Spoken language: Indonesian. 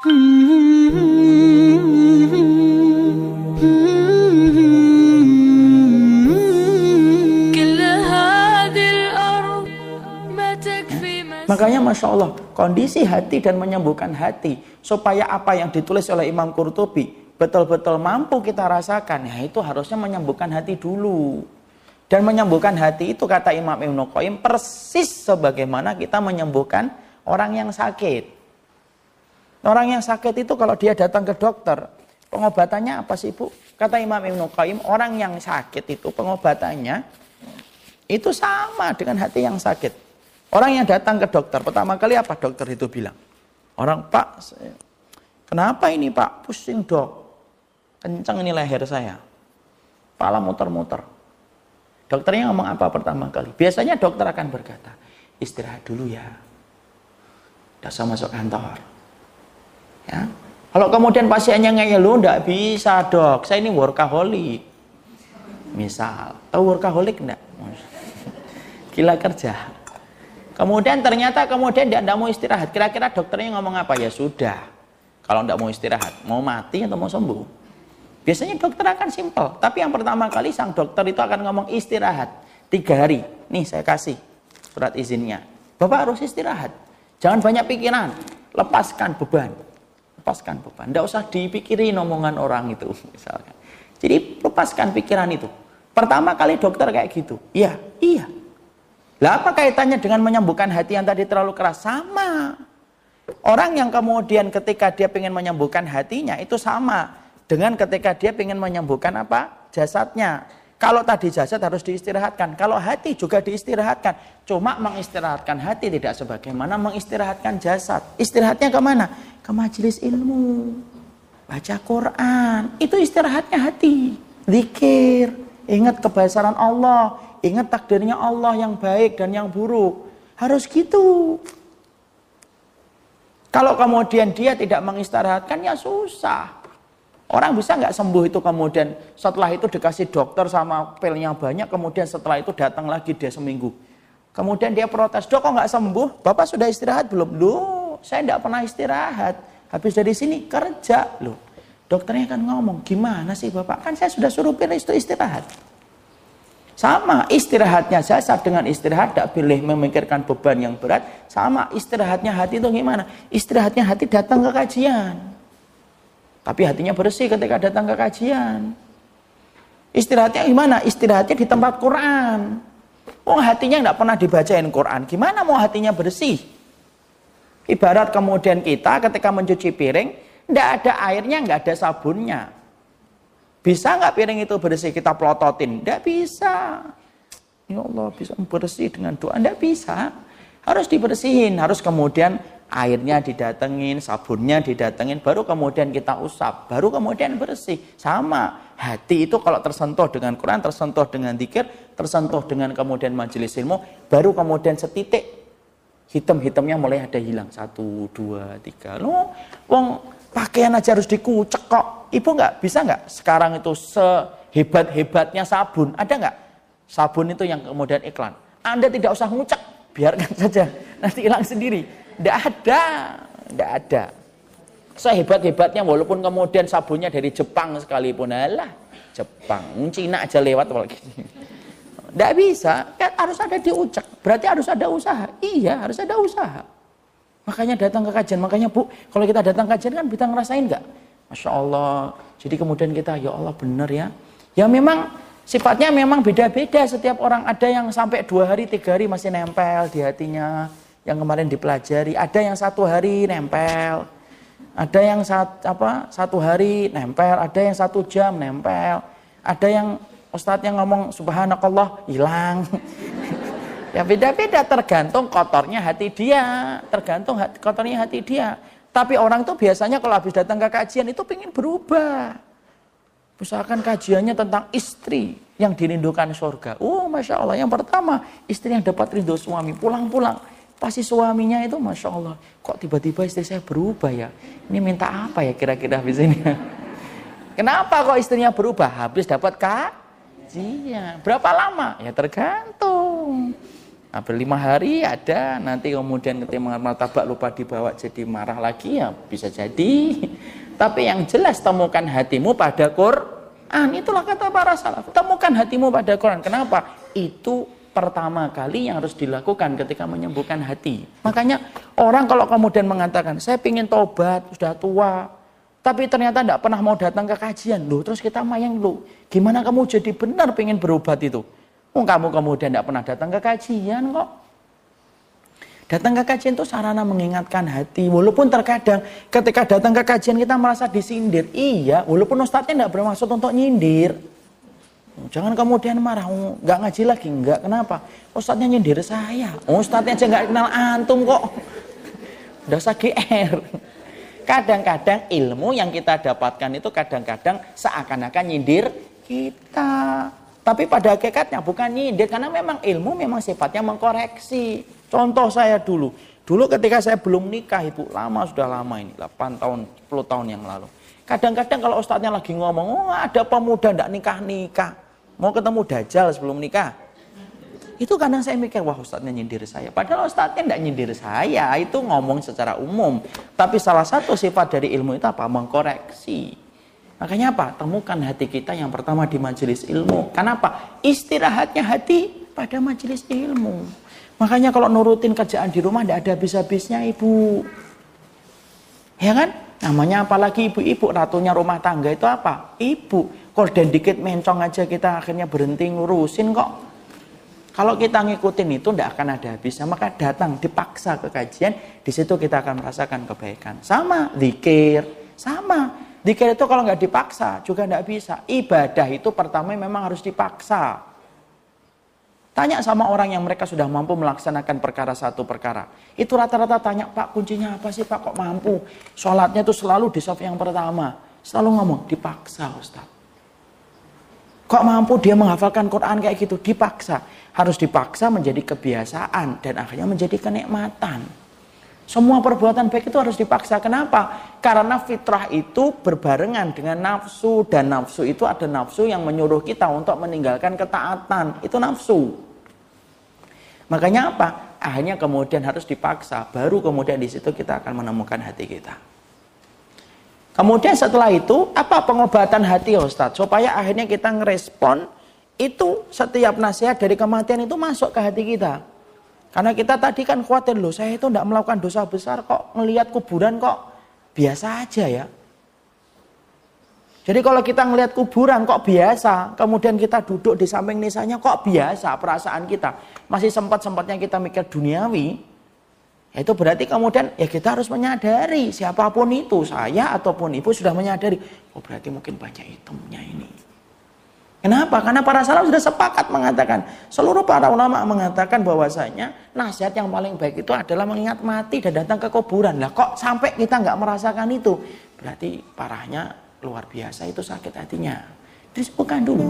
Makanya Masya Allah, kondisi hati dan menyembuhkan hati, supaya apa yang ditulis oleh Imam Qurtubi betul-betul mampu kita rasakan, ya itu harusnya menyembuhkan hati dulu. Dan menyembuhkan hati itu kata Imam Ibnu Qayyim persis sebagaimana kita menyembuhkan orang yang sakit. Orang yang sakit itu kalau dia datang ke dokter, pengobatannya apa sih Bu? Kata Imam Ibnu Qayyim, orang yang sakit itu pengobatannya itu sama dengan hati yang sakit. Orang yang datang ke dokter, pertama kali apa dokter itu bilang? Orang, Pak, kenapa ini Pak? Pusing dok, kencang ini leher saya, kepala muter-muter. Dokternya ngomong apa pertama kali? Biasanya dokter akan berkata, istirahat dulu ya, udah usah masuk kantor. Ya. Kalau kemudian pasiennya ngeyel, lu enggak bisa dok, saya ini workaholic. Misal, tahu workaholic enggak? Gila kerja. Kemudian ternyata dia tidak mau istirahat. Kira-kira dokternya ngomong apa? Ya sudah, kalau tidak mau istirahat, mau mati atau mau sembuh? Biasanya dokter akan simpel. Tapi yang pertama kali sang dokter itu akan ngomong istirahat 3 hari. Nih saya kasih surat izinnya. Bapak harus istirahat. Jangan banyak pikiran. Lepaskan beban. Lepaskan beban. Tidak usah dipikirin omongan orang itu. Misalkan. Jadi lepaskan pikiran itu. Pertama kali dokter kayak gitu. Iya. Lah apa kaitannya dengan menyembuhkan hati yang tadi terlalu keras? Sama. Orang yang kemudian ketika dia ingin menyembuhkan hatinya itu sama dengan ketika dia ingin menyembuhkan apa? Jasadnya. Kalau tadi jasad harus diistirahatkan, kalau hati juga diistirahatkan. Cuma mengistirahatkan hati tidak sebagaimana mengistirahatkan jasad. Istirahatnya kemana? Ke majelis ilmu, baca Quran. Itu istirahatnya hati. Zikir, ingat kebesaran Allah. Ingat takdirnya Allah yang baik dan yang buruk. Harus gitu. Kalau kemudian dia tidak mengistirahatkan, ya susah. Orang bisa nggak sembuh itu kemudian setelah itu dikasih dokter sama pilnya banyak, kemudian setelah itu datang lagi dia seminggu. Kemudian dia protes, dok kok nggak sembuh? Bapak sudah istirahat belum? Loh, saya nggak pernah istirahat. Habis dari sini kerja. Loh, dokternya kan ngomong, gimana sih Bapak? Kan saya sudah suruh pilih itu istirahat. Sama istirahatnya jasad dengan istirahat tidak boleh memikirkan beban yang berat. Sama istirahatnya hati itu gimana? Istirahatnya hati datang ke kajian. Tapi hatinya bersih ketika datang ke kajian. Istirahatnya gimana? Istirahatnya di tempat Quran. Oh hatinya tidak pernah dibacain Quran. Gimana mau hatinya bersih? Ibarat kemudian kita ketika mencuci piring, tidak ada airnya, nggak ada sabunnya. Bisa nggak piring itu bersih kita pelototin? Nggak bisa. Ya Allah bisa bersih dengan doa? Nggak bisa. Harus dibersihin. Harus kemudian airnya didatengin, sabunnya didatengin, baru kemudian kita usap, baru kemudian bersih. Sama. Hati itu kalau tersentuh dengan Quran, tersentuh dengan zikir, tersentuh dengan kemudian majelis ilmu, baru kemudian setitik hitam-hitamnya mulai ada hilang. 1, 2, 3. Loh, wong pakaian aja harus dikucek kok. Ibu nggak bisa nggak sekarang itu sehebat-hebatnya sabun? Ada nggak sabun itu yang kemudian iklan? Anda tidak usah ngucek, biarkan saja, nanti hilang sendiri. Nggak ada. Sehebat-hebatnya walaupun kemudian sabunnya dari Jepang sekalipun, alah Jepang, Cina aja lewat apalagi. Nggak bisa, kan harus ada diucek. Berarti harus ada usaha. Iya, harus ada usaha. Makanya datang ke kajian. Makanya Bu, kalau kita datang ke kajian kan bisa ngerasain nggak? Masya Allah. Jadi kemudian kita, ya Allah benar ya. Ya memang sifatnya memang beda-beda. Setiap orang ada yang sampai 2 hari, 3 hari masih nempel di hatinya. Yang kemarin dipelajari. Ada yang 1 hari nempel. Ada yang 1 hari nempel. Ada yang 1 jam nempel. Ada yang ustadz yang ngomong subhanakallah hilang. Ya beda-beda tergantung kotornya hati dia. Tergantung kotornya hati dia. Tapi orang itu biasanya kalau habis datang ke kajian itu pengen berubah. Misalkan kajiannya tentang istri yang dirindukan surga. Oh Masya Allah, yang pertama istri yang dapat rindu suami. Pulang-pulang pasti suaminya itu Masya Allah. Kok tiba-tiba istri saya berubah ya? Ini minta apa ya kira-kira habis ini? Kenapa kok istrinya berubah? Habis dapat kajian. Berapa lama? Ya tergantung. Hampir 5 hari ada, nanti kemudian ketika martabak lupa dibawa jadi marah lagi, ya bisa jadi. Tapi yang jelas temukan hatimu pada Quran. Itulah kata para salaf. Temukan hatimu pada Quran. Kenapa? Itu pertama kali yang harus dilakukan ketika menyembuhkan hati. Makanya orang kalau kemudian mengatakan, saya ingin tobat, sudah tua, tapi ternyata tidak pernah mau datang ke kajian. Loh, terus kita mayang, loh, gimana kamu jadi benar pengen berobat itu? Kamu kemudian tidak pernah datang ke kajian kok. Datang ke kajian itu sarana mengingatkan hati. Walaupun terkadang ketika datang ke kajian kita merasa disindir. Iya, walaupun ustadznya tidak bermaksud untuk nyindir. Jangan kemudian marah, nggak ngaji lagi, nggak, kenapa? Ustadznya nyindir saya. Ustadznya aja nggak kenal antum kok. Udah usah GR. Kadang-kadang ilmu yang kita dapatkan itu kadang-kadang seakan-akan nyindir kita. Tapi pada hakikatnya bukan nyindir, karena memang ilmu memang sifatnya mengkoreksi. Contoh saya dulu ketika saya belum nikah, ibu, sudah lama ini, 8 tahun, 10 tahun yang lalu. Kadang-kadang kalau ustadznya lagi ngomong, ada pemuda ndak nikah-nikah, mau ketemu dajjal sebelum nikah. Itu kadang saya mikir, wah ustadznya nyindir saya. Padahal ustadznya ndak nyindir saya, itu ngomong secara umum. Tapi salah satu sifat dari ilmu itu apa? Mengkoreksi. Makanya apa? Temukan hati kita yang pertama di majelis ilmu. Kenapa? Istirahatnya hati pada majelis ilmu. Makanya kalau nurutin kerjaan di rumah tidak ada habis-habisnya, ibu. Ya kan? Namanya apalagi ibu-ibu, ratunya rumah tangga itu apa? Ibu. Korden dikit mencong aja kita akhirnya berhenti ngurusin kok. Kalau kita ngikutin itu tidak akan ada habisnya. Maka datang, dipaksa ke kajian, di situ kita akan merasakan kebaikan. Sama, zikir, sama. Zikir itu kalau nggak dipaksa juga nggak bisa. Ibadah itu pertama memang harus dipaksa. Tanya sama orang yang mereka sudah mampu melaksanakan perkara satu perkara. Itu rata-rata tanya, Pak, kuncinya apa sih Pak, kok mampu? Sholatnya itu selalu di saf yang pertama. Selalu ngomong, dipaksa Ustaz. Kok mampu dia menghafalkan Quran kayak gitu? Dipaksa. Harus dipaksa menjadi kebiasaan dan akhirnya menjadi kenikmatan. Semua perbuatan baik itu harus dipaksa. Kenapa? Karena fitrah itu berbarengan dengan nafsu. Dan nafsu itu ada nafsu yang menyuruh kita untuk meninggalkan ketaatan. Itu nafsu. Makanya apa? Akhirnya kemudian harus dipaksa. Baru kemudian di situ kita akan menemukan hati kita. Kemudian setelah itu, apa pengobatan hati Ustaz? Supaya akhirnya kita ngerespon itu setiap nasihat dari kematian itu masuk ke hati kita. Karena kita tadi kan khawatir, loh saya itu tidak melakukan dosa besar kok, ngelihat kuburan kok biasa aja ya. Jadi kalau kita ngelihat kuburan kok biasa, kemudian kita duduk di samping nisanya kok biasa perasaan kita. Masih sempat-sempatnya kita mikir duniawi, ya itu berarti kemudian ya kita harus menyadari siapapun itu, saya ataupun ibu sudah menyadari, oh berarti mungkin banyak hitamnya ini. Kenapa? Karena para salaf sudah sepakat mengatakan, seluruh para ulama mengatakan bahwasanya nasihat yang paling baik itu adalah mengingat mati dan datang ke kuburan. Lah kok sampai kita nggak merasakan itu? Berarti parahnya luar biasa, itu sakit hatinya. Disebutkan dulu.